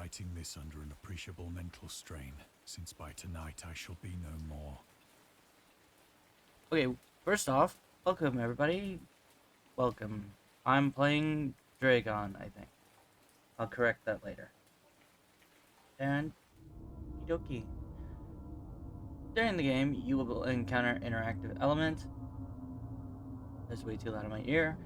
writing this under an appreciable mental strain, since by tonight I shall be no more. Okay, first off, welcome everybody. Welcome. I'm playing Dagon, I think. I'll correct that later. And okie during the game, you will encounter interactive elements. That's way too loud in my ear.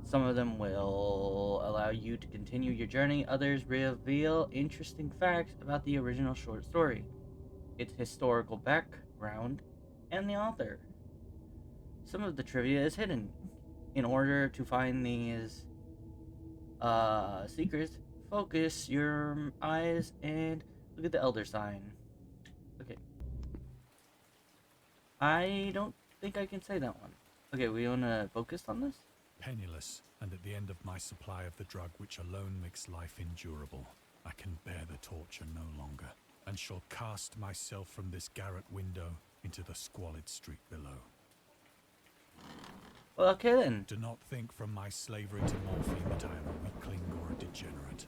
Some of them will allow you to continue your journey. Others reveal interesting facts about the original short story, its historical background, and the author. Some of the trivia is hidden. In order to find these secrets, focus your eyes and look at the elder sign. Okay. I don't think I can say that one. Okay, we wanna focus on this? Penniless, and at the end of my supply of the drug which alone makes life endurable, I can bear the torture no longer, and shall cast myself from this garret window into the squalid street below. Well, okay then. Do not think from my slavery to morphine that I am a weakling or a degenerate.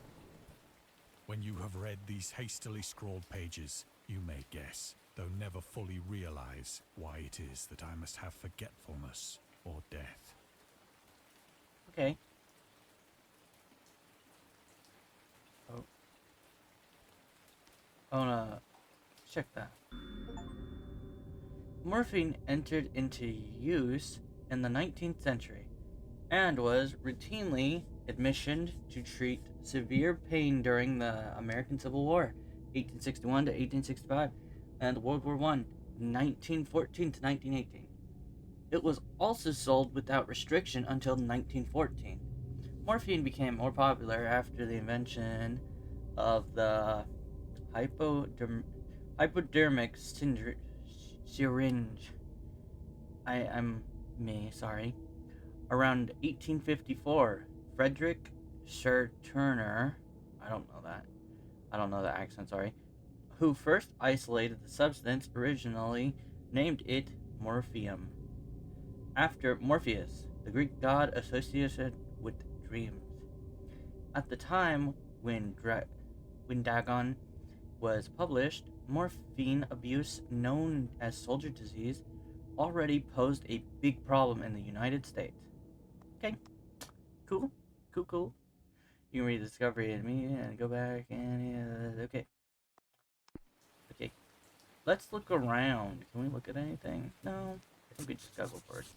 When you have read these hastily scrawled pages, you may guess, though never fully realize, why it is that I must have forgetfulness or death. Okay. Oh. I wanna check that. Morphine entered into use in the 19th century and was routinely administered to treat severe pain during the American Civil War, 1861 to 1865, and World War I, 1914 to 1918. It was also sold without restriction until 1914. Morphine became more popular after the invention of the hypodermic syringe. Sorry. Around 1854, Frederick Sir Turner, I don't know that accent, sorry, who first isolated the substance, originally named it morphium, after Morpheus, the Greek god associated with dreams. At the time when Dagon was published, morphine abuse, known as soldier disease, already posed a big problem in the United States. Okay, cool. You can read the discovery of me and go back and okay. Let's look around. Can we look at anything? No, I think we just gotta go first.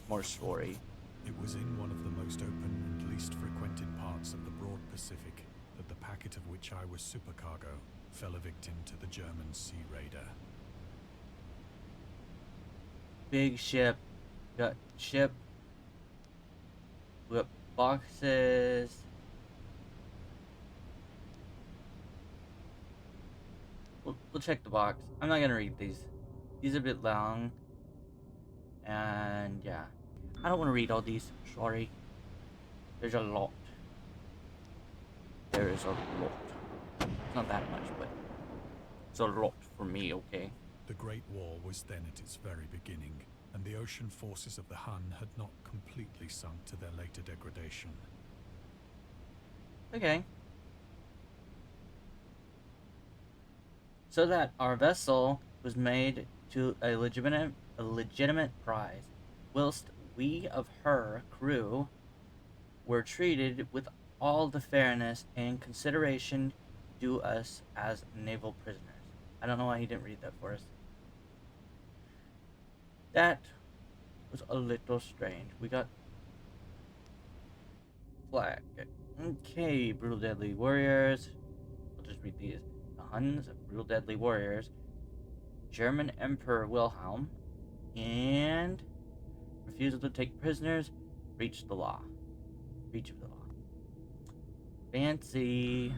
More story. It was in one of the most open and least frequented parts of the broad Pacific that the packet of which I was supercargo fell a victim to the German sea raider. Big ship. Got ship. We got boxes. We'll check the box. I'm not gonna read these. These are a bit long. And yeah. I don't want to read all these. Sorry. There's a lot. There is a lot. It's not that much, but it's a lot for me, okay? The Great War was then at its very beginning, and the ocean forces of the Hun had not completely sunk to their later degradation. Okay. So that our vessel was made to a legitimate prize, whilst we of her crew were treated with all the fairness and consideration due us as naval prisoners. I don't know why he didn't read that for us. That was a little strange. We got flag. Okay, brutal deadly warriors. I'll just read these. The Huns, brutal deadly warriors. German Emperor Wilhelm, and refusal to take prisoners, breach of the law. Fancy.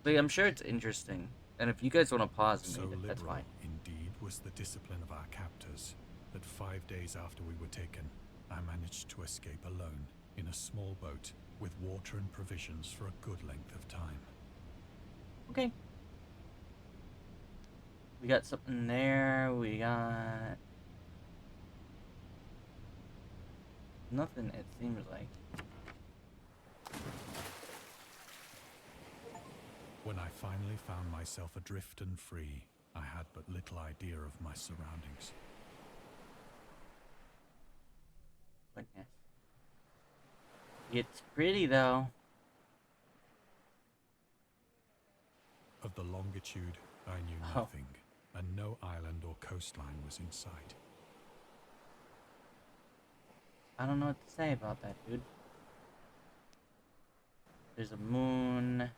But I'm sure it's interesting. And if you guys want to pause me, that's fine. Indeed was the discipline of our captors that 5 days after we were taken, I managed to escape alone in a small boat with water and provisions for a good length of time. Okay. We got something there. We got nothing, it seems like. finally found myself adrift and free, I had but little idea of my surroundings. Goodness. It's pretty though. Of the longitude, I knew Oh. nothing, and no island or coastline was in sight. I don't know what to say about that, dude. There's a moon.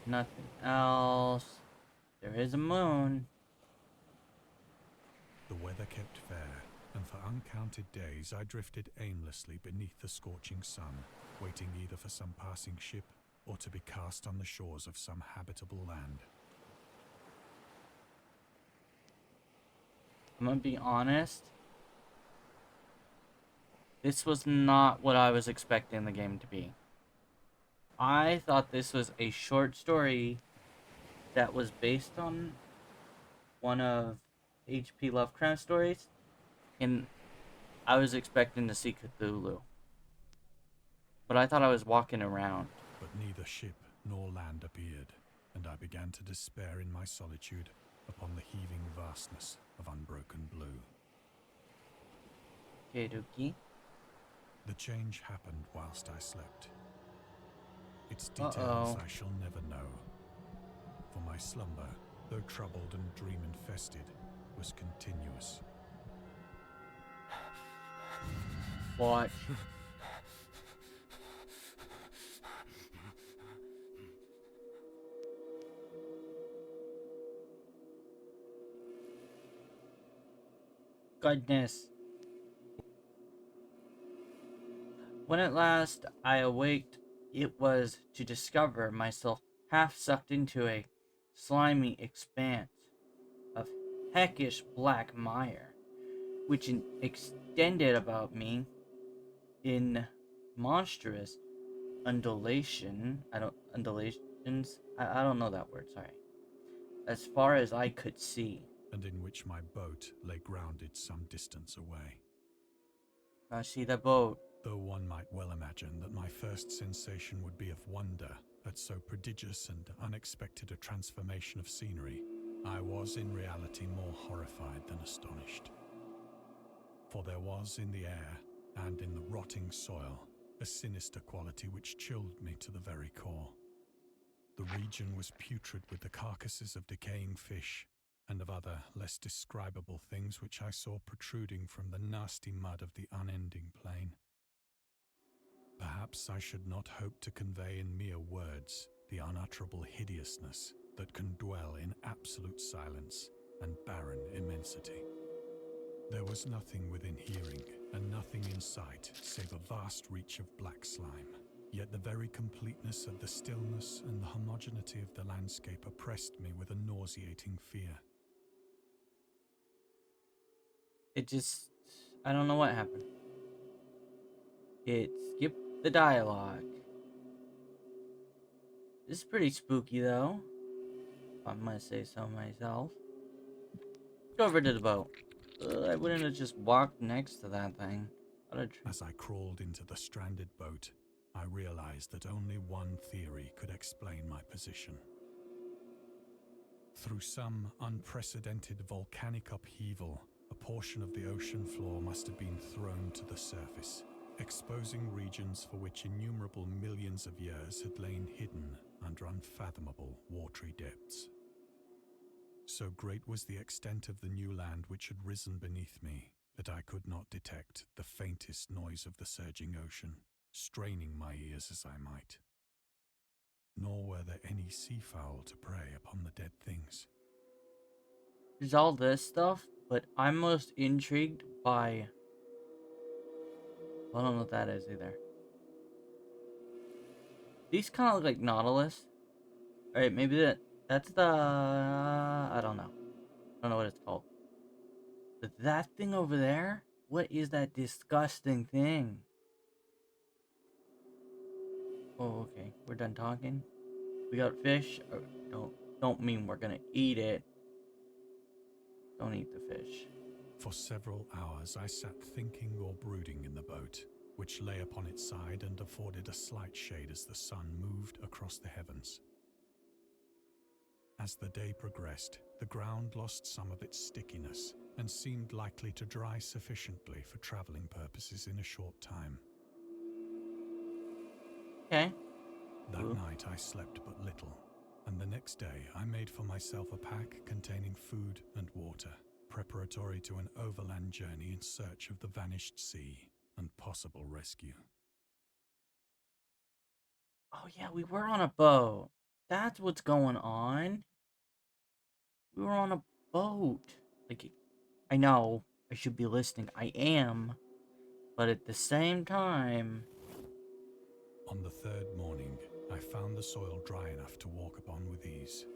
Nothing else. There is a moon. The weather kept fair, and for uncounted days I drifted aimlessly beneath the scorching sun, waiting either for some passing ship or to be cast on the shores of some habitable land. I'm gonna be honest. This was not what I was expecting the game to be. I thought this was a short story that was based on one of H.P. Lovecraft's stories, and I was expecting to see Cthulhu. But I thought I was walking around. But neither ship nor land appeared, and I began to despair in my solitude upon the heaving vastness of unbroken blue. Okay, Dookie. The change happened whilst I slept. Its details I shall never know, for my slumber, though troubled and dream-infested, was continuous. Watch. Goodness. When at last I awaked, it was to discover myself half sucked into a slimy expanse of heckish black mire, which extended about me in monstrous undulations. I don't know that word, sorry. As far as I could see. And in which my boat lay grounded some distance away. I see the boat. Though one might well imagine that my first sensation would be of wonder at so prodigious and unexpected a transformation of scenery, I was in reality more horrified than astonished. For there was in the air and in the rotting soil a sinister quality which chilled me to the very core. The region was putrid with the carcasses of decaying fish and of other less describable things which I saw protruding from the nasty mud of the unending plain. Perhaps I should not hope to convey in mere words the unutterable hideousness that can dwell in absolute silence and barren immensity. There was nothing within hearing and nothing in sight save a vast reach of black slime. Yet the very completeness of the stillness and the homogeneity of the landscape oppressed me with a nauseating fear. I don't know what happened. It skipped the dialogue. This is pretty spooky though, if I must say so myself. Go over to the boat. I wouldn't have just walked next to that thing. As I crawled into the stranded boat, I realized that only one theory could explain my position. Through some unprecedented volcanic upheaval, a portion of the ocean floor must have been thrown to the surface, exposing regions for which innumerable millions of years had lain hidden under unfathomable watery depths. So great was the extent of the new land which had risen beneath me that I could not detect the faintest noise of the surging ocean, straining my ears as I might. Nor were there any seafowl to prey upon the dead things. There's all this stuff, but I'm most intrigued by... I don't know what that is either. These kind of look like Nautilus. Alright, maybe that's the... I don't know. I don't know what it's called. But that thing over there? What is that disgusting thing? Oh, okay. We're done talking. We got fish. Oh, don't mean we're gonna eat it. Don't eat the fish. For several hours I sat thinking or brooding in the boat, which lay upon its side and afforded a slight shade as the sun moved across the heavens. As the day progressed, the ground lost some of its stickiness and seemed likely to dry sufficiently for traveling purposes in a short time. Okay. That night I slept but little, and the next day I made for myself a pack containing food and water, preparatory to an overland journey in search of the vanished sea and possible rescue. Oh yeah, we were on a boat. That's what's going on. We were on a boat. Like, I know I should be listening. I am. But at the same time... On the third morning, I found the soil dry enough to walk upon with ease.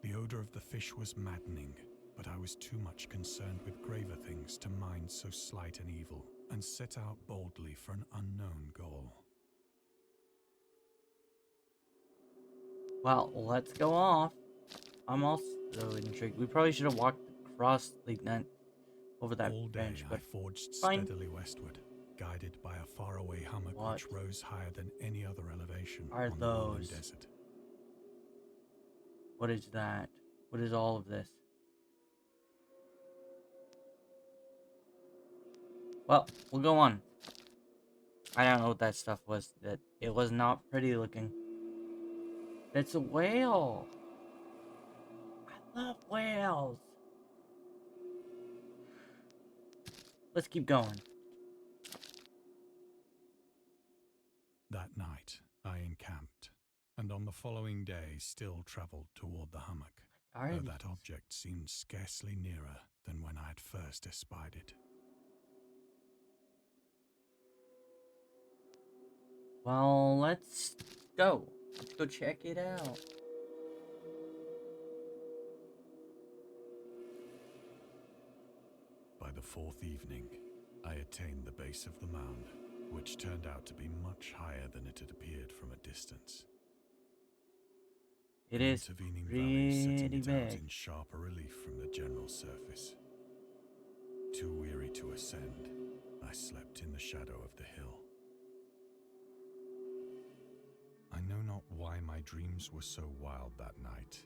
The odor of the fish was maddening, but I was too much concerned with graver things to mind so slight an evil, and set out boldly for an unknown goal. Well, let's go off. I'm also intrigued. We probably should have walked across over that All day bench, I but forged fine. steadily westward, guided by a faraway hummock which rose higher than any other elevation Are on the rolling those? desert. What is that? What is all of this? Well, we'll go on. I don't know what that stuff was. That it was not pretty looking. It's a whale. I love whales. Let's keep going. That night I encamped, and on the following day still travelled toward the hummock, though that object seemed scarcely nearer than when I had first espied it. Well, let's go. Let's go check it out. By the fourth evening, I attained the base of the mound, which turned out to be much higher than it had appeared from a distance. It is intervening valley setting pretty it out big. in sharper relief from the general surface. Too weary to ascend, I slept in the shadow of the hill. I know not why my dreams were so wild that night,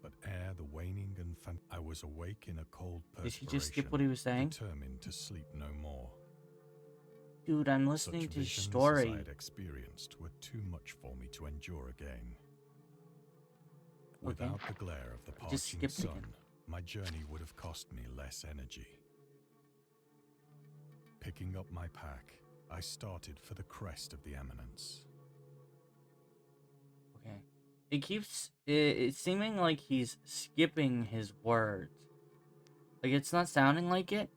but ere the waning and I was awake in a cold perspiration. Did he just skip what he was saying? Determined to sleep no more. Dude, I'm listening Such to his visions story. as I had experienced were too much for me to endure again. Okay. Without the glare of the Just parching skip it sun, again. my journey would have cost me less energy. Picking up my pack, I started for the crest of the eminence. Okay. It keeps it's seeming like he's skipping his words. Like, it's not sounding like it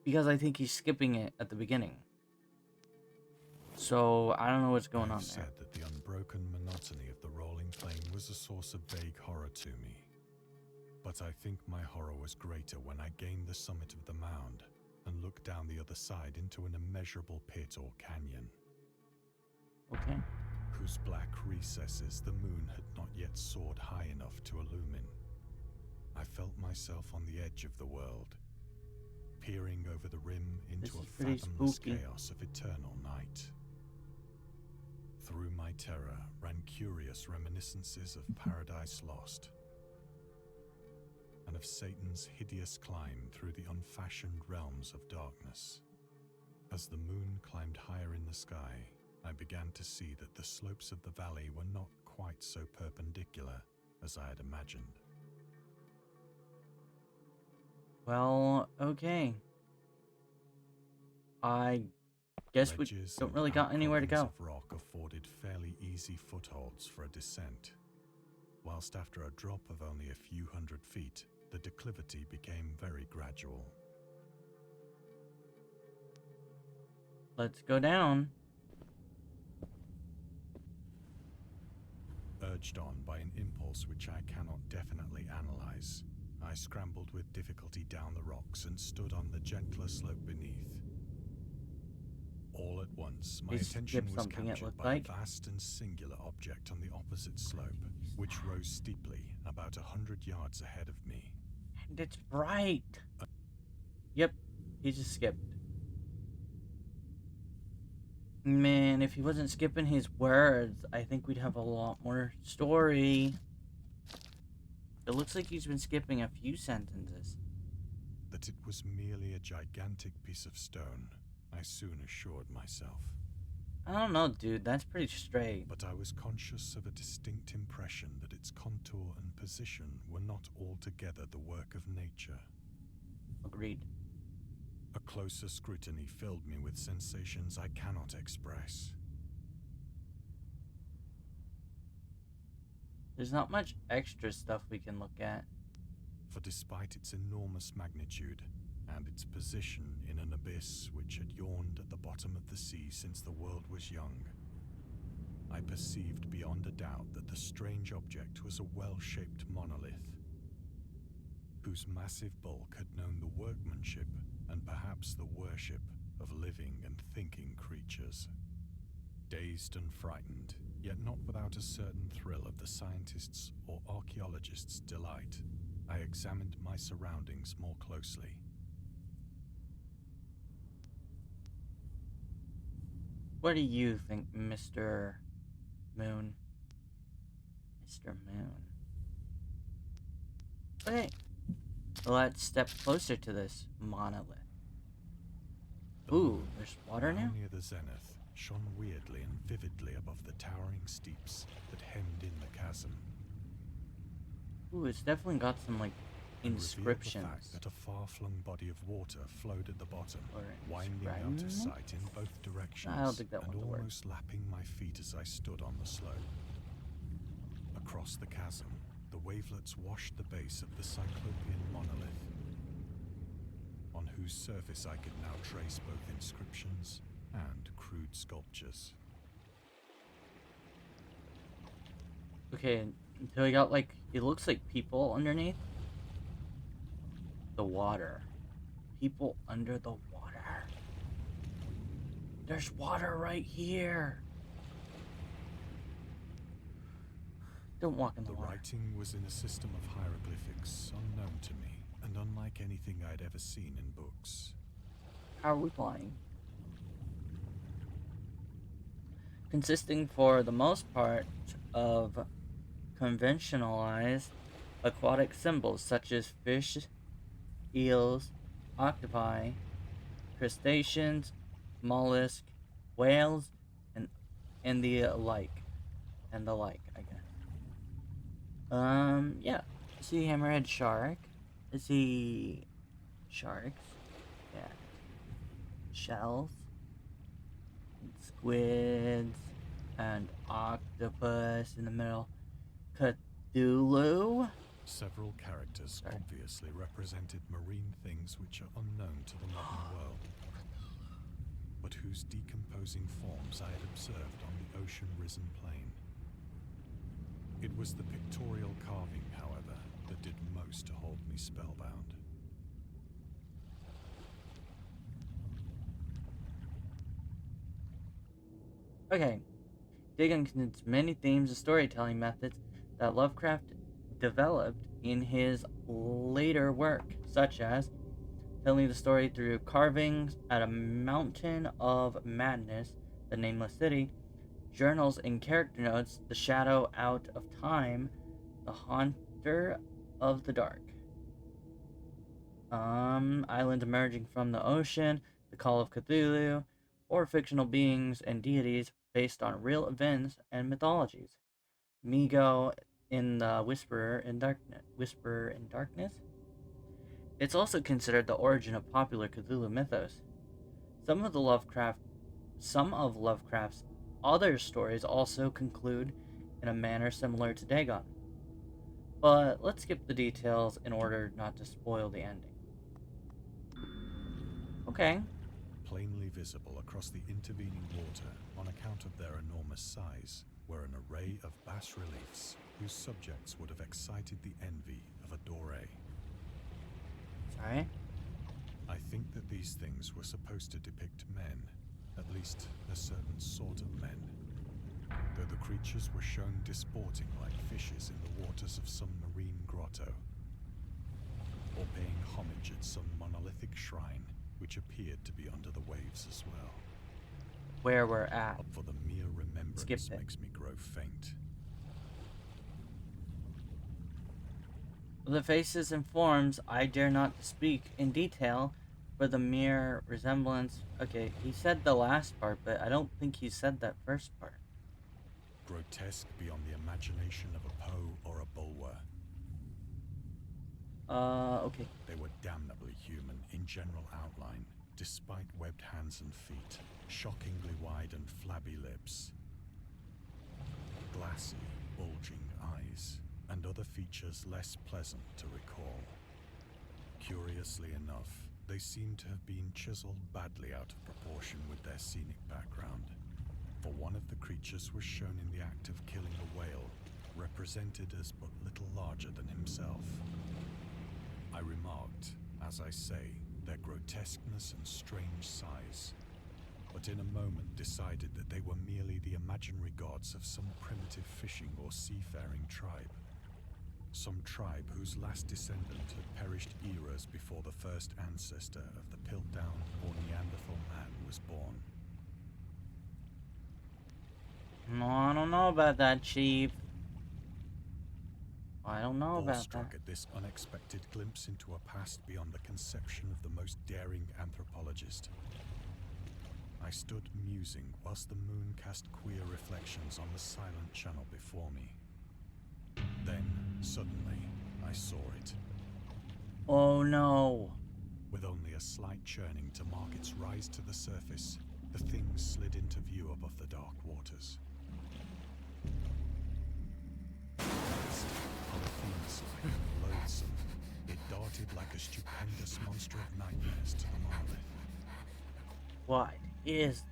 because I think he's skipping it at the beginning. So I don't know what's going on there. said that the unbroken monotony of the rolling plain was a source of vague horror to me. But I think my horror was greater when I gained the summit of the mound and looked down the other side into an immeasurable pit or canyon. Okay. Whose black recesses the moon had not yet soared high enough to illumine. I felt myself on the edge of the world, peering over the rim into a fathomless chaos of eternal night. Through my terror ran curious reminiscences of Paradise Lost, and of Satan's hideous climb through the unfashioned realms of darkness. As the moon climbed higher in the sky, I began to see that the slopes of the valley were not quite so perpendicular as I had imagined. Well, okay. I guess we don't really got anywhere to go. Of rock afforded fairly easy footholds for a descent, whilst after a drop of only a few hundred feet, the declivity became very gradual. Let's go down. Urged on by an impulse which I cannot definitely analyze, I scrambled with difficulty down the rocks and stood on the gentler slope beneath. All at once, my attention was captured by a vast and singular object on the opposite slope, which rose steeply about 100 yards ahead of me. And it's bright. Yep, he just skipped. Man, if he wasn't skipping his words, I think we'd have a lot more story. It looks like he's been skipping a few sentences. That it was merely a gigantic piece of stone, I soon assured myself. I don't know, dude. That's pretty straight. But I was conscious of a distinct impression that its contour and position were not altogether the work of nature. Agreed. A closer scrutiny filled me with sensations I cannot express. There's not much extra stuff we can look at. For despite its enormous magnitude, and its position in an abyss which had yawned at the bottom of the sea since the world was young, I perceived beyond a doubt that the strange object was a well-shaped monolith, whose massive bulk had known the workmanship and perhaps the worship of living and thinking creatures. Dazed and frightened, yet not without a certain thrill of the scientist's or archaeologist's delight, I examined my surroundings more closely. What do you think, Mr. Moon? Mr. Moon. Okay, let's step closer to this monolith. The Ooh, moon, there's water now? near the zenith, shone weirdly and vividly above the towering steeps that hemmed in the chasm. Ooh, it's definitely got some, like, And inscriptions. revealed the fact that a far-flung body of water flowed at the bottom, Or winding out of inscriptions? sight in both directions, I don't think that and one's a word. almost lapping my feet as I stood on the slope. Across the chasm, the wavelets washed the base of the cyclopean monolith, on whose surface I could now trace both inscriptions and crude sculptures. Okay, so we got, like, it looks like people underneath the water. People under the water. There's water right here. Don't walk in the The water. writing was in a system of hieroglyphics unknown to me, and unlike anything I'd ever seen in books. How are we flying? Consisting for the most part of conventionalized aquatic symbols such as fish, eels, octopi, crustaceans, mollusks, whales, and the like. And the like, I guess. Yeah. I see hammerhead shark. I see sharks. Yeah. Shells. And squids. And octopus in the middle. Cthulhu. Several characters Sorry. obviously represented marine things which are unknown to the modern world, but whose decomposing forms I had observed on the ocean-risen plain. It was the pictorial carving, however, that did most to hold me spellbound. Okay. Dagon contains many themes and storytelling methods that Lovecraft developed in his later work, such as telling the story through carvings at a mountain of madness, the Nameless City, journals and character notes, the Shadow Out of Time, the Haunter of the Dark, islands emerging from the ocean, the Call of Cthulhu, or fictional beings and deities based on real events and mythologies. Migo in the Whisperer in Darkness. It's also considered the origin of popular Cthulhu mythos. Some of Lovecraft's other stories also conclude in a manner similar to Dagon. But let's skip the details in order not to spoil the ending. Okay. Plainly visible across the intervening water, on account of their enormous size, were an array of bas-reliefs whose subjects would have excited the envy of a Doré. Sorry. I think that these things were supposed to depict men, at least a certain sort of men, though the creatures were shown disporting like fishes in the waters of some marine grotto, or paying homage at some monolithic shrine which appeared to be under the waves as well. where we're at. Up for the mere Skip remembrance it. makes me grow faint. Of the faces and forms, I dare not speak in detail, for the mere resemblance. Okay, he said the last part, but I don't think he said that first part. Grotesque beyond the imagination of a Poe or a Bulwer. Okay. They were damnably human in general outline, despite webbed hands and feet, shockingly wide and flabby lips, glassy, bulging eyes, and other features less pleasant to recall. Curiously enough, they seem to have been chiseled badly out of proportion with their scenic background, for one of the creatures was shown in the act of killing a whale, represented as but little larger than himself. I remarked, as I say, their grotesqueness and strange size, but in a moment decided that they were merely the imaginary gods of some primitive fishing or seafaring tribe. Some tribe whose last descendant had perished eras before the first ancestor of the Piltdown or Neanderthal man was born. No, I don't know about that, Chief. I don't know about Awestruck that. at this unexpected glimpse into a past beyond the conception of the most daring anthropologist, I stood musing whilst the moon cast queer reflections on the silent channel before me. Then, suddenly, I saw it. Oh no. With only a slight churning to mark its rise to the surface, the thing slid into view above the dark waters. Polyphemus-like and loathsome, it darted like a stupendous monster of nightmares to the monolith, What is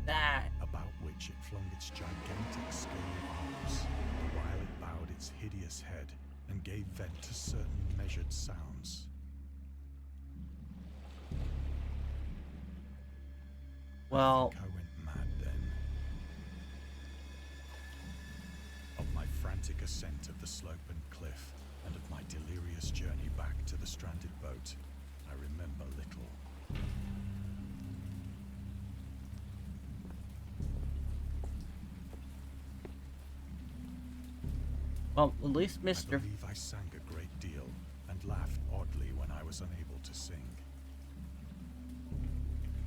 that? about which it flung its gigantic scaly arms, the while it bowed its hideous head and gave vent to certain measured sounds. Well, I think I went mad then. Of my frantic ascent of the slope and cliff, and of my delirious journey back to the stranded boat, I remember little. well, at least I Mr. believe I sang a great deal and laughed oddly when I was unable to sing.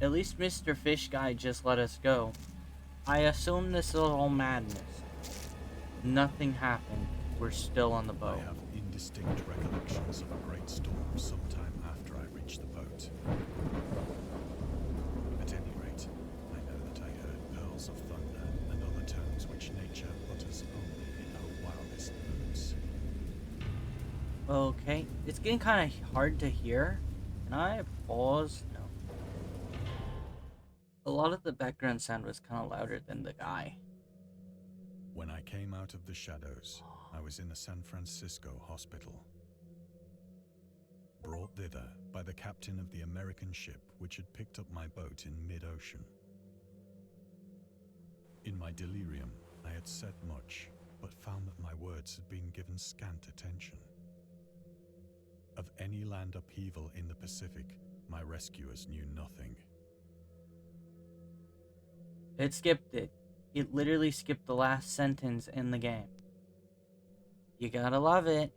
At least Mr. Fish Guy just let us go. I assume this is all madness. Nothing happened. We're still on the I boat. have indistinct recollections of a great storm sometime after I reached the boat. At any rate, I know that I heard pearls of thunder and other tones which nature utters only in her wildest moods. Okay, it's getting kind of hard to hear. Can I pause? No. A lot of the background sound was kind of louder than the guy. When I came out of the shadows, I was in a San Francisco hospital, brought thither by the captain of the American ship which had picked up my boat in mid-ocean. In my delirium, I had said much, but found that my words had been given scant attention. Of any land upheaval in the Pacific, my rescuers knew nothing. It skipped it. It literally skipped the last sentence in the game. You gotta love it.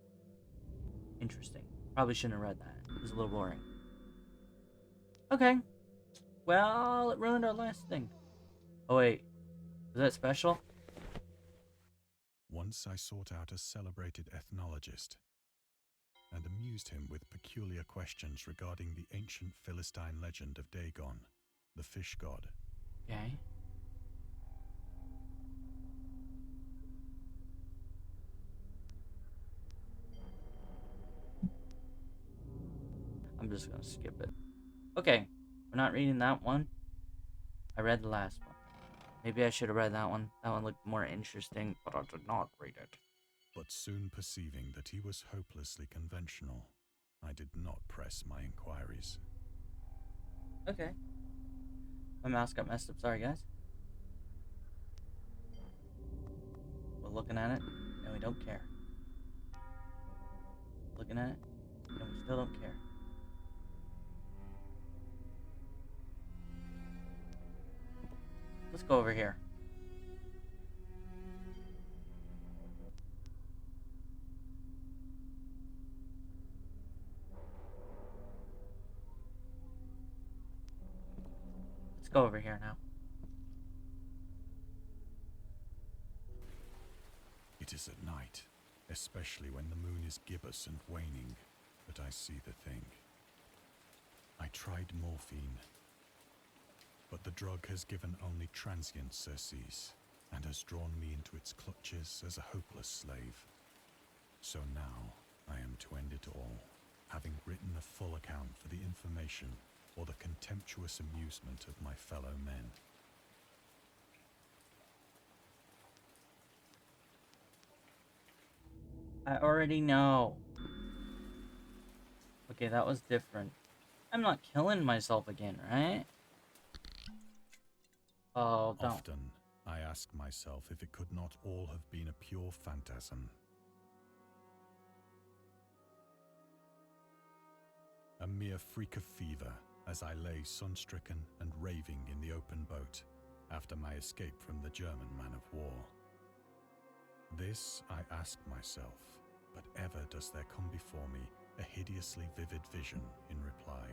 Interesting. Probably shouldn't have read that. It was a little boring. Okay. Well, it ruined our last thing. Oh wait. Is that special? Once I sought out a celebrated ethnologist and amused him with peculiar questions regarding the ancient Philistine legend of Dagon, the fish god. Okay. I'm just gonna skip it. Okay. We're not reading that one. I read the last one. Maybe I should have read that one. That one looked more interesting, but I did not read it. But soon perceiving that he was hopelessly conventional, I did not press my inquiries. Okay. My mouse got messed up. Sorry, guys. We're looking at it, and we don't care. Looking at it, and we still don't care. Let's go over here. Let's go over here now. It is at night, especially when the moon is gibbous and waning, that I see the thing. I tried morphine, but the drug has given only transient surcease and has drawn me into its clutches as a hopeless slave. So now I am to end it all, having written a full account for the information or the contemptuous amusement of my fellow men. I already know. Okay, that was different. I'm not killing myself again, right? Oh, don't. Often, I ask myself if it could not all have been a pure phantasm. A mere freak of fever, as I lay sun-stricken and raving in the open boat, after my escape from the German man-of-war. This I ask myself, but ever does there come before me a hideously vivid vision in reply.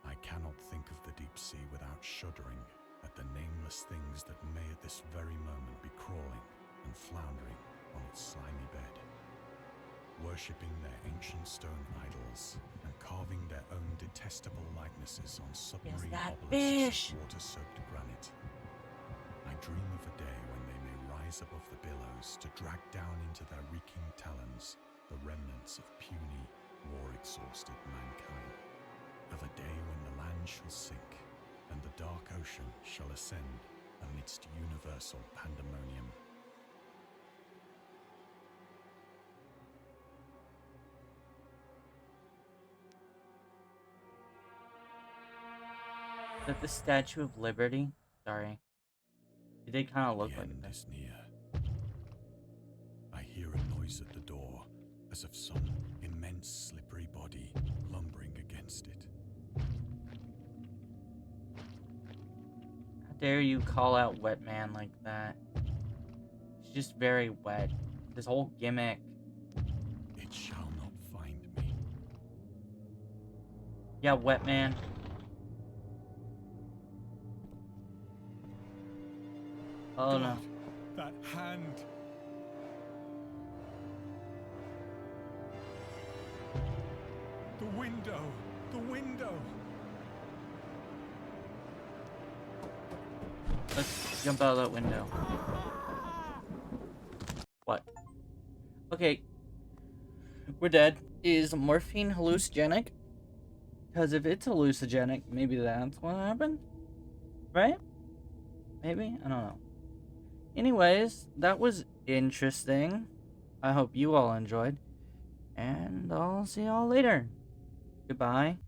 I cannot think of the deep sea without shuddering at the nameless things that may at this very moment be crawling and floundering on its slimy bed, worshipping their ancient stone idols and carving their own detestable likenesses on submarine obelisks of water-soaked granite. I dream of a day when they may rise above the billows to drag down into their reeking talons the remnants of puny, war-exhausted mankind. Of a day when the land shall sink and the dark ocean shall ascend amidst universal pandemonium. Is that the Statue of Liberty? Sorry. It did kind of look The like end it. is near. I hear a noise at the door, as of some immense slippery body lumbering against it. How dare you call out Wet Man like that? He's just very wet. This whole gimmick. It shall not find me. Yeah, Wet Man. Oh no. God, that hand! The window! The window! Let's jump out of that window. What? Okay. We're dead. Is morphine hallucinogenic? Because if it's hallucinogenic, maybe that's what happened? Right? Maybe? I don't know. Anyways, that was interesting. I hope you all enjoyed. And I'll see y'all later. Goodbye.